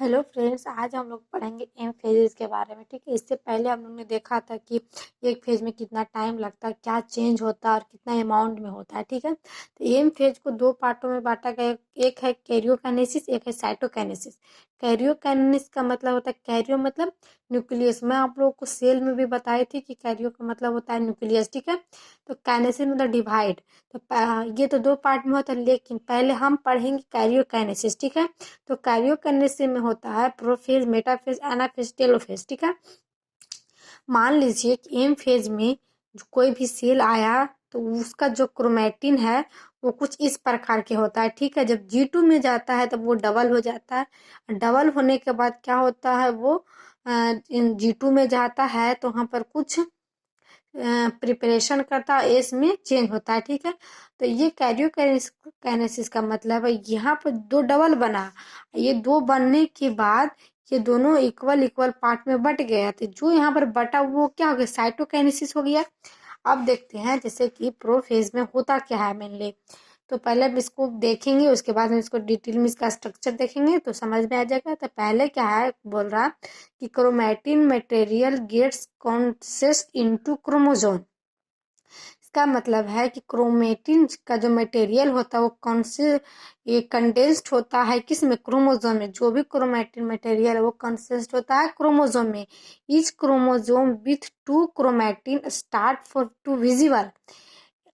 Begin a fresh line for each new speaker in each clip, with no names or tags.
Hello friends, आज हम लोग पढ़ेंगे एम फेजेस के बारे में। ठीक है, इससे पहले हम लोग ने देखा था कि एक फेज में कितना टाइम लगता है, क्या चेंज होता है और कितना अमाउंट में होता है। ठीक है, तो एम फेज को दो पार्टों में बांटा गया। एक है कैरियोकाइनेसिस, एक है साइटोकाइनेसिस। कैरियोकाइनेसिस का मतलब होता है, कैरियो मतलब न्यूक्लियस। मैं आप लोगों को सेल में भी बताई थी कि कैरियो का मतलब होता है न्यूक्लियस। ठीक है, तो काइनेसिस मतलब डिवाइड। तो ये तो दो पार्ट में होता है, लेकिन पहले हम पढ़ेंगे कैरियोकाइनेसिस। ठीक है, तो कैरियोकाइनेसिस में होता है प्रोफेज, मेटाफेज, एनाफेज, टेलोफेज। ठीक है, मान लीजिए कि एम फेज में कोई भी सेल आया तो उसका जो क्रोमेटिन है वो कुछ इस प्रकार के होता है। ठीक है, जब G2 में जाता है तब वो डबल हो जाता है। डबल होने के बाद क्या होता है, वो G2 में जाता है तो वहाँ पर कुछ प्रिपरेशन करता है, एस में चेंज होता है। ठीक है, तो ये कैरियोकाइनेसिस का मतलब है यहाँ पर दो डबल बना। ये दो बनने के बाद ये दोनों इक्वल इक्वल पार्ट में बट गया, तो जो यहाँ पर बटा वो क्या हो गया, साइटोकाइनेसिस हो गया। अब देखते हैं जैसे कि प्रोफेज में होता क्या है मेनली। तो पहले हम इसको देखेंगे, उसके बाद हम इसको डिटेल में इसका स्ट्रक्चर देखेंगे तो समझ में आ जाएगा। तो पहले क्या है, बोल रहा कि chromatin material gets consist into chromosome. इसका मतलब है कि क्रोमेटिन का जो मटेरियल होता है वो कौन से ये कंडेंस्ड होता है, किस में, क्रोमोसोम में। जो भी क्रोमेटिन मटेरियल है वो कंसिस्ट होता है क्रोमोसोम में। Each chromosome with two chromatin start for to visible.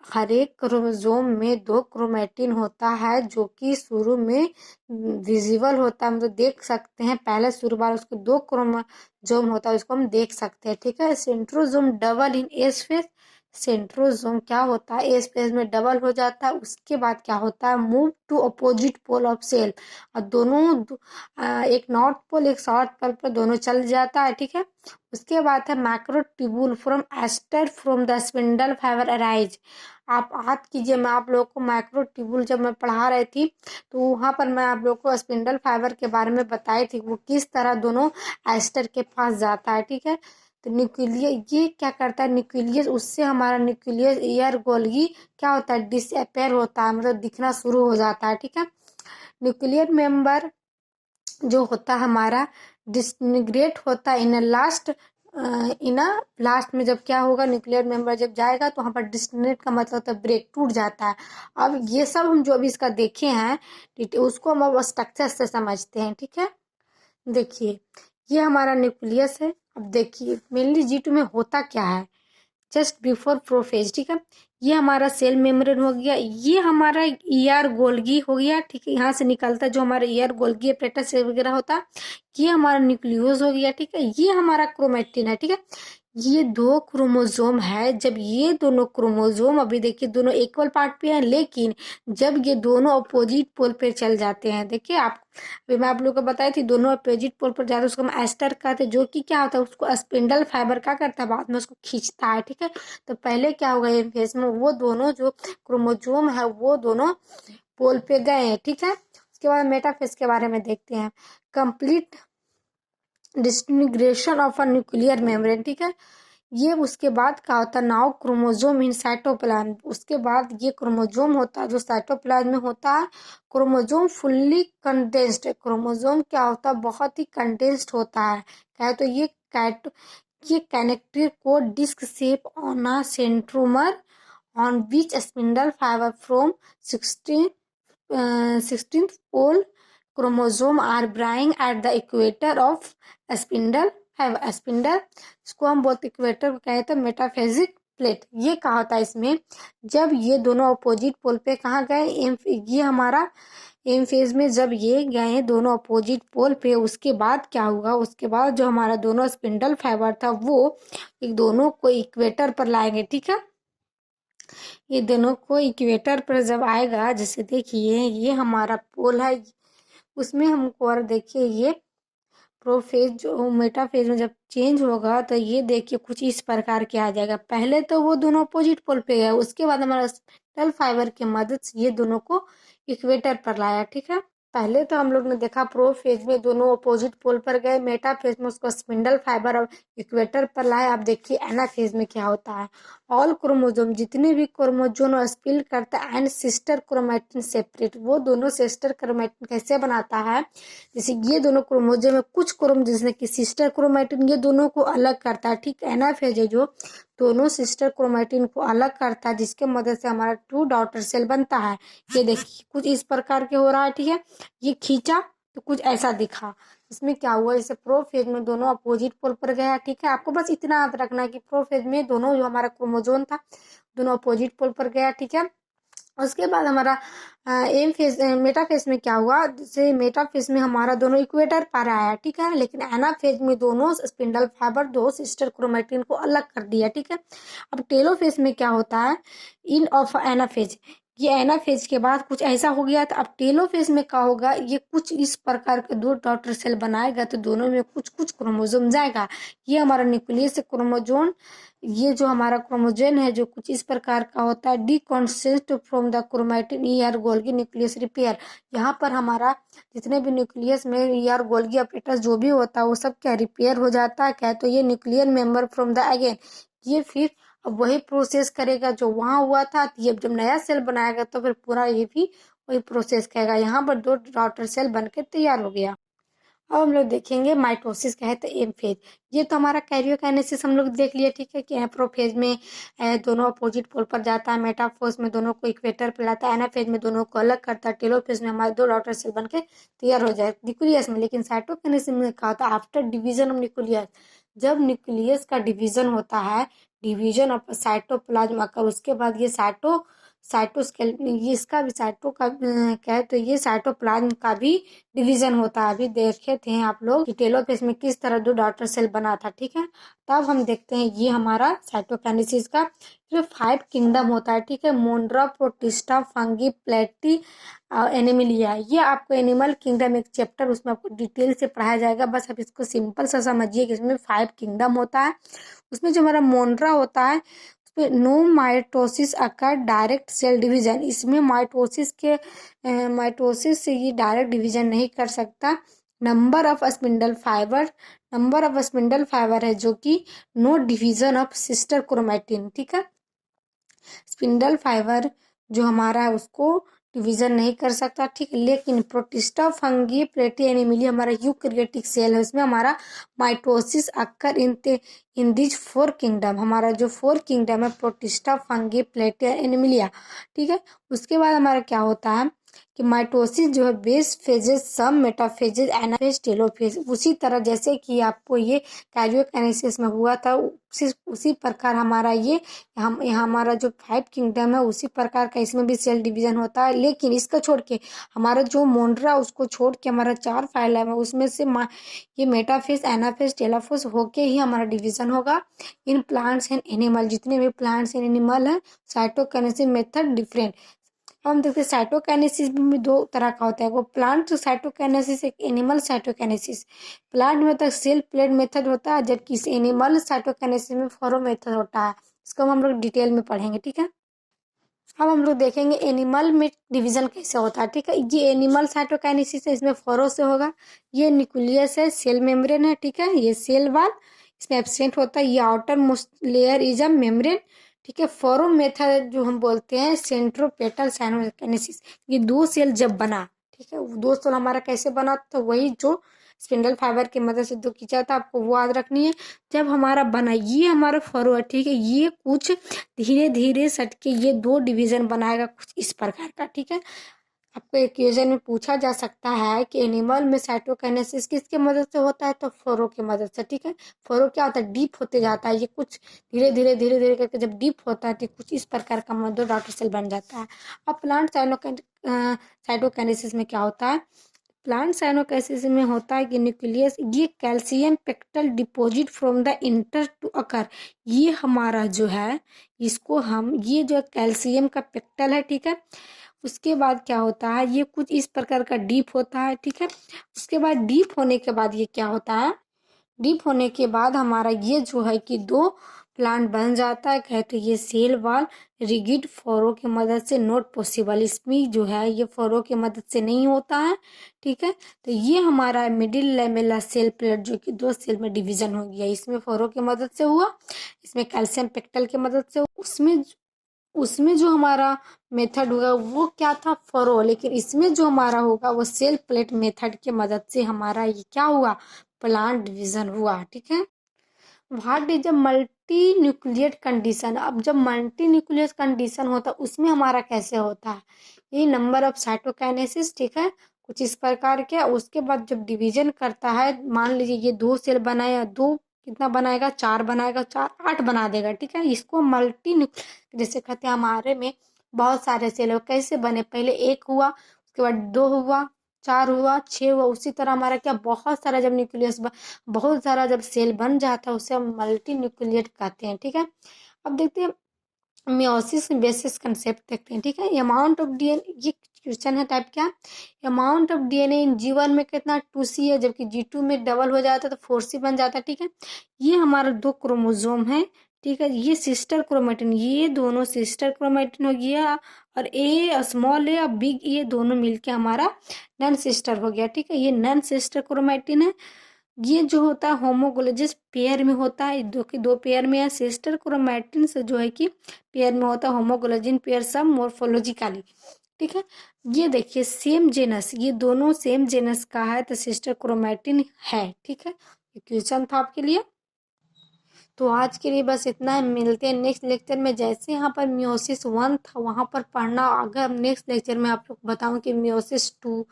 हर एक क्रोमोसोम में दो क्रोमेटिन होता है जो कि शुरू में विजिबल होता है, हम तो देख सकते हैं। पहले शुरू बार उसके दो क्रोमोसोम होता है, उसको हम देख सकते हैं। ठीक है, centrosome double in S phase. Centrosome क्या होता है, एस फेज में डबल हो जाता है। उसके बाद क्या होता है, move to opposite pole of cell. और दोनों एक नॉर्थ पोल एक साउथ पोल पर दोनों चल जाता है। ठीक है, उसके बाद है microtubule from aster from the spindle fibre arise. आप याद कीजिए, मैं आप लोगों को माइक्रोट्यूबुल जब मैं पढ़ा रही थी तो वहाँ पर मैं आप लोगों को स्पिंडल फाइबर के बारे में बताई थी, वो किस तरह दोनों एस्टर के पास जाता है। ठीक है, तो न्यूक्लियस ये क्या करता है, न्यूक्लियस उससे हमारा न्यूक्लियस एयर गोल्गी क्या होता है, डिसअपेयर होता है, मतलब दिखना शुरू हो जाता है। ठीक है, न्यूक्लियर मेंबर जो होता है हमारा डिसइंटीग्रेट होता है इन लास्ट। इन लास्ट में जब क्या होगा, न्यूक्लियर मेंबर जब जाएगा तो वहाँ पर डिसइंटीग्रेट का मतलब होता है ब्रेक, टूट जाता है। अब ये सब हम जो अभी इसका देखे हैं उसको हम अब स्ट्रक्चर से समझते हैं। ठीक है, देखिए ये हमारा न्यूक्लियस है। अब देखिए मेनली G2 में होता क्या है, जस्ट बिफोर प्रोफेज। ठीक है, ये हमारा सेल मेम्ब्रेन हो गया, ये हमारा ईआर गोल्गी हो गया। ठीक है, यहाँ से निकलता जो हमारा ईआर गोल्गी एपरेटस वगैरह होता, ये हमारा न्यूक्लियोस हो गया। ठीक है, ये हमारा क्रोमेटिन है। ठीक है, ये दो क्रोमोसोम है। जब ये दोनों क्रोमोसोम, अभी देखिए दोनों इक्वल पार्ट पे हैं, लेकिन जब ये दोनों अपोजिट पोल पे चल जाते हैं, देखिए आप अभी मैं आप लोग को बताई थी, दोनों अपोजिट पोल पर जाते हैं उसको हम एस्टर कहते हैं, जो कि क्या होता है उसको स्पिंडल फाइबर क्या करता है, बाद में उसको खींचता है। ठीक है, तो पहले क्या होगा इन फेज में, वो दोनों जो क्रोमोसोम है वो दोनों पोल पे गए हैं। ठीक है, उसके बाद मेटाफेज के बारे में देखते हैं, complete disintegration of a nuclear membrane. ठीक है, ये उसके बाद क्या होता है, नाउ क्रोमोसोम इन साइटोप्लाज्म। उसके बाद ये क्रोमोसोम होता है जो साइटोप्लाज्म में होता है। Chromosome fully condensed. क्रोमोसोम क्या होता है, बहुत ही कंडेंस्ड होता है। क्या है, तो ये कैनेक्टिव को disc shape on a centromere on which spindle fiber from 16th pole chromosome are brying at the equator of spindle fiber spindle। इसको हम बोलते इक्वेटर को कहते हैं मेटाफेजिक प्लेट। ये कहा होता है इसमें, जब ये दोनों अपोजिट पोल पे कहाँ गए, ये हमारा एम फेज में जब ये गए दोनों अपोजिट पोल पे, उसके बाद क्या हुआ, उसके बाद जो हमारा दोनों स्पिंडल फाइबर था वो एक दोनों को इक्वेटर पर लाएंगे। ठीक है, ये दोनों को इक्वेटर पर जब आएगा, जैसे देखिए ये हमारा पोल है, उसमें हमको और देखिए ये प्रोफेज जो मेटाफेज में जब चेंज होगा तो ये देखिए कुछ इस प्रकार के आ जाएगा। पहले तो वो दोनों अपोजिट पोल पे गए, उसके बाद हमारा स्पिंडल फाइबर की मदद से ये दोनों को इक्वेटर पर लाया। ठीक है, पहले तो हम लोग ने देखा प्रोफेज में दोनों अपोजिट पोल पर गए, मेटाफेज में उसको स्पिंडल फाइबर और इक्वेटर पर लाए। अब देखिए एनाफेज में क्या होता है। ऑल क्रोमोजोम, जितने भी क्रोमोजोम स्पिल करता है एंड सिस्टर क्रोमैटिन सेपरेट, वो दोनों सिस्टर क्रोमैटिन कैसे बनाता है, जैसे ये दोनों क्रोमोजोम में कुछ क्रोम जिसने कि सिस्टर क्रोमैटिन ये दोनों को अलग करता है, ठीक। एनाफेज है जो दोनों सिस्टर क्रोमैटिन को अलग करता है, जिसके मदद से हमारा टू डॉटर सेल बनता है। ये देखिए कुछ इस प्रकार के हो रहा है, ठीक है। ये खींचा तो कुछ ऐसा दिखा। इसमें क्या हुआ, जैसे प्रोफेज में दोनों अपोजिट पोल पर गया, ठीक है। आपको बस इतना याद रखना है कि प्रोफेज में दोनों जो हमारा क्रोमोजोम था दोनों अपोजिट पोल पर गया, ठीक है। उसके बाद हमारा एम फेज मेटाफेज में क्या हुआ, जैसे मेटाफेज में हमारा दोनों इक्वेटर पर आया, ठीक है। लेकिन एनाफेज में दोनों स्पिंडल फाइबर दो सिस्टर क्रोमैटिन को अलग कर दिया, ठीक है। अब टेलोफेज में क्या होता है, इन ऑफ एनाफेज, ये एनाफेज के बाद कुछ ऐसा हो गया था। अब टेलोफेज में क्या होगा, ये कुछ इस प्रकार के दो डॉटर सेल बनाएगा तो दोनों में कुछ कुछ क्रोमोजोम जाएगा। ये हमारा न्यूक्लियस क्रोमोजोम, ये जो हमारा क्रोमोजोम है जो कुछ इस प्रकार का होता है, they consist from the chromatin ER Golgi nucleus repair. यहाँ पर हमारा जितने भी न्यूक्लियस में ईआर गोल्गी अपरेटस जो भी होता है वो सब क्या रिपेयर हो जाता है क्या, तो ये nuclear member from the again, ये फिर अब वही प्रोसेस करेगा जो वहां हुआ था। ये जब नया सेल बनाएगा तो फिर पूरा ये भी वही प्रोसेस करेगा। यहाँ पर दो डॉटर सेल बनकर तैयार हो गया। अब हम लोग देखेंगे माइटोसिस क्या है, तो एम फेज। ये तो हमारा कैरियोकाइनेसिस हम लोग देख लिया, ठीक है, कि एप्रोफेज में दोनों अपोजिट पोल पर जाता है, मेटाफोज में दोनों को इक्वेटर पर लाता है, एनाफेज में दोनों को अलग करता है, टेलोफेज में हमारे दो डॉटर सेल बनके तैयार हो जाए न्यूक्लियस में। लेकिन साइटोकाइनेसिस में कहा था आफ्टर डिवीजन ऑफ न्यूक्लियस, जब न्यूक्लियस का डिवीजन होता है, डिवीजन ऑफ साइटोप्लाज्म आकर उसके बाद ये साइटोस्केल ये इसका भी साइटो का क्या है, तो ये साइटोप्लाज्म का भी डिवीजन होता है। अभी देखे थे आप लोग कि टेलोफेज में किस तरह दो डॉटर सेल बना था, ठीक है। तब हम देखते हैं ये हमारा साइटोकाइनेसिस का जो 5 किंगडम होता है, ठीक है। मोन्ड्रा, प्रोटिस्टा, फंगी, प्लेटी, एनिमिलिया। ये आपको एनिमल किंगडम एक चैप्टर उसमें आपको डिटेल से पढ़ाया जाएगा। बस आप इसको सिंपल सा समझिए कि इसमें 5 किंगडम होता है। उसमें जो हमारा मोन्ड्रा होता है नो माइटोसिस अकर डायरेक्ट सेल डिवीजन, इसमें माइटोसिस से ये डायरेक्ट डिवीजन नहीं कर सकता। नंबर ऑफ स्पिंडल फाइबर है जो कि no division of sister chromatin, ठीक है। स्पिंडल फाइबर जो हमारा है उसको डिवीजन नहीं कर सकता, ठीक है। लेकिन प्रोटिस्टा, फंगी, प्लेटी, एनिमिली हमारा यूकैरियोटिक सेल है, उसमें हमारा mitosis occur in this 4 kingdom. हमारा जो 4 किंगडम है प्रोटिस्टा, फंगी, प्लेटी, एनिमिलिया, ठीक है। उसके बाद हमारा क्या होता है कि माइटोसिस जो है बेस फेजेस, सम मेटाफेजेस, एनाफेज, टेलोफेज। उसी तरह जैसे कि आपको ये कैरियोकाइनेसिस में हुआ था उसी प्रकार हमारा ये यहाँ हमारा जो 5 किंगडम है उसी प्रकार का इसमें भी सेल डिवीजन होता है। लेकिन इसको छोड़ के हमारा जो मोन्ड्रा उसको छोड़ के हमारा 4 फाइलम है उसमें से ये मेटाफेज, एनाफेज, टेलोफेज होके ही हमारा डिवीजन होगा। इन प्लांट्स एंड एनिमल, जितने भी प्लांट्स एंड एनिमल है साइटोकाइनेसिस मेथड डिफरेंट। हम देखते हैं साइटोकाइनेसिस भी 2 तरह का होता है, वो प्लांट साइटोकाइनेसिस, एक एनिमल साइटोकाइनेसिस। प्लांट में तो सेल प्लेट मेथड होता है, जबकि इस एनिमल साइटोकाइनेसिस में फॉरो मेथड होता है। इसको हम लोग डिटेल में पढ़ेंगे, ठीक है। अब हम लोग देखेंगे एनिमल में डिवीजन कैसे होता है, ठीक है। ये एनिमल साइटोकाइनेसिस है, इसमें फॉरो से होगा। ये न्यूक्लियस है, सेल मेम्ब्रेन है, ठीक है। ये सेल वाल इसमें एब्सेंट होता है। ये outer most layer is a membrane, ठीक है। फॉरो मेथड जो हम बोलते हैं सेंट्रोपेटल साइटोकाइनेसिस, ये 2 सेल जब बना, ठीक है। 2 सेल हमारा कैसे बना, तो वही जो स्पिंडल फाइबर की मदद से 2 खींचा था, आपको वो याद रखनी है। जब हमारा बना ये हमारा फरो है, ठीक है। ये कुछ धीरे धीरे सट के ये 2 डिवीजन बनाएगा कुछ इस प्रकार का, ठीक है। आपको एक क्वेश्चन में पूछा जा सकता है कि एनिमल में साइटोकाइनेसिस किसके मदद से होता है, तो फरो की मदद से, ठीक है। फरो क्या होता है, डीप होते जाता है। ये कुछ धीरे धीरे करके जब डीप होता है तो कुछ इस प्रकार का दो डॉटर सेल बन जाता है। अब प्लांट साइटोकाइनेसिस में क्या होता है, प्लांट साइटोकाइनेसिस में होता है कि न्यूक्लियस ये calcium pectate deposit from the inter to occur. ये हमारा जो है इसको हम ये जो कैल्शियम का पेक्टल है, ठीक है। उसके बाद क्या होता है, ये कुछ इस प्रकार का डीप होता है, ठीक है। उसके बाद डीप होने के बाद ये क्या होता है, डीप होने के बाद हमारा ये जो है कि 2 प्लांट बन जाता है, कहे तो ये सेल वॉल रिगिड फॉरो की मदद से नॉट पॉसिबल, इसमें जो है ये फॉरो की मदद से नहीं होता है। ठीक है, तो ये हमारा मिडिल लेमेला सेल प्लेट जो कि 2 सेल में डिवीजन हो गया, इसमें फॉरो की मदद से हुआ, इसमें कैल्शियम पेक्टल की मदद से उसमें उसमें जो हमारा मेथड होगा वो क्या था, फरो, लेकिन इसमें जो हमारा होगा वो सेल प्लेट मेथड की मदद से हमारा ये क्या हुआ, प्लांट डिवीजन हुआ। ठीक है, what is a multi न्यूक्लियट condition. अब जब मल्टी न्यूक्लियस कंडीशन होता है उसमें हमारा कैसे होता है, ये नंबर ऑफ साइटोकाइनेसिस, ठीक है, कुछ इस प्रकार के। उसके बाद जब डिवीजन करता है, मान लीजिए ये 2 सेल बनाया, 2 कितना बनाएगा, 4 बनाएगा, 4 8 बना देगा। ठीक है, इसको मल्टी जैसे कहते हैं हमारे में बहुत सारे सेल हो, कैसे बने, पहले 1 हुआ, उसके बाद 2 हुआ, 4 हुआ, 6 हुआ, उसी तरह हमारा क्या बहुत सारा जब न्यूक्लियस बहुत सारा जब सेल बन जाता है उसे हम मल्टी न्यूक्लिएट कहते हैं। ठीक है, अब देखते हैं मियोसिस बेसिस कंसेप्ट देखते हैं। ठीक है, अमाउंट ऑफ डीएनए, ये क्वेश्चन है टाइप क्या, amount of DNA in G1 में कितना 2C है, जबकि G2 में डबल हो जाता है तो 4C बन जाता है। ठीक है, ये हमारा 2 क्रोमोसोम है। ठीक है, ये सिस्टर क्रोमेटिन, ये दोनों सिस्टर क्रोमेटिन हो गया, और ए स्मॉल ए और बिग ये दोनों मिलके हमारा नन सिस्टर हो गया। ठीक है, ये नन सिस्टर क्रोमेटिन है। ये जो होता है होमोगोलोजिस पेयर में होता है, दो की 2 पेयर में है। सिस्टर क्रोमेटिन से जो है कि पेयर में होता है, होमोगोलोजिन पेयर सब मोर्फोलॉजिकली। ठीक है, ये देखिए सेम जेनस, ये दोनों सेम जेनस का है तो सिस्टर क्रोमेटिन है। ठीक है, ये क्वेश्चन था आपके लिए। तो आज के लिए बस इतना है, मिलते हैं नेक्स्ट लेक्चर में। जैसे यहाँ पर मियोसिस 1 था वहाँ पर पढ़ना, अगर नेक्स्ट लेक्चर में आप लोग बताऊँ कि मियोसिस 2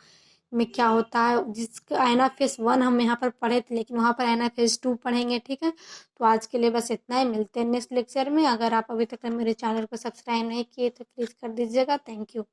में क्या होता है, जिसका एनाफेज 1 हम यहाँ पर पढ़े थे, लेकिन वहाँ पर एनाफेज 2 पढ़ेंगे। ठीक है, तो आज के लिए बस इतना ही, मिलते हैं नेक्स्ट लेक्चर में। अगर आप अभी तक मेरे चैनल को सब्सक्राइब नहीं किए तो प्लीज़ कर दीजिएगा। Thank you.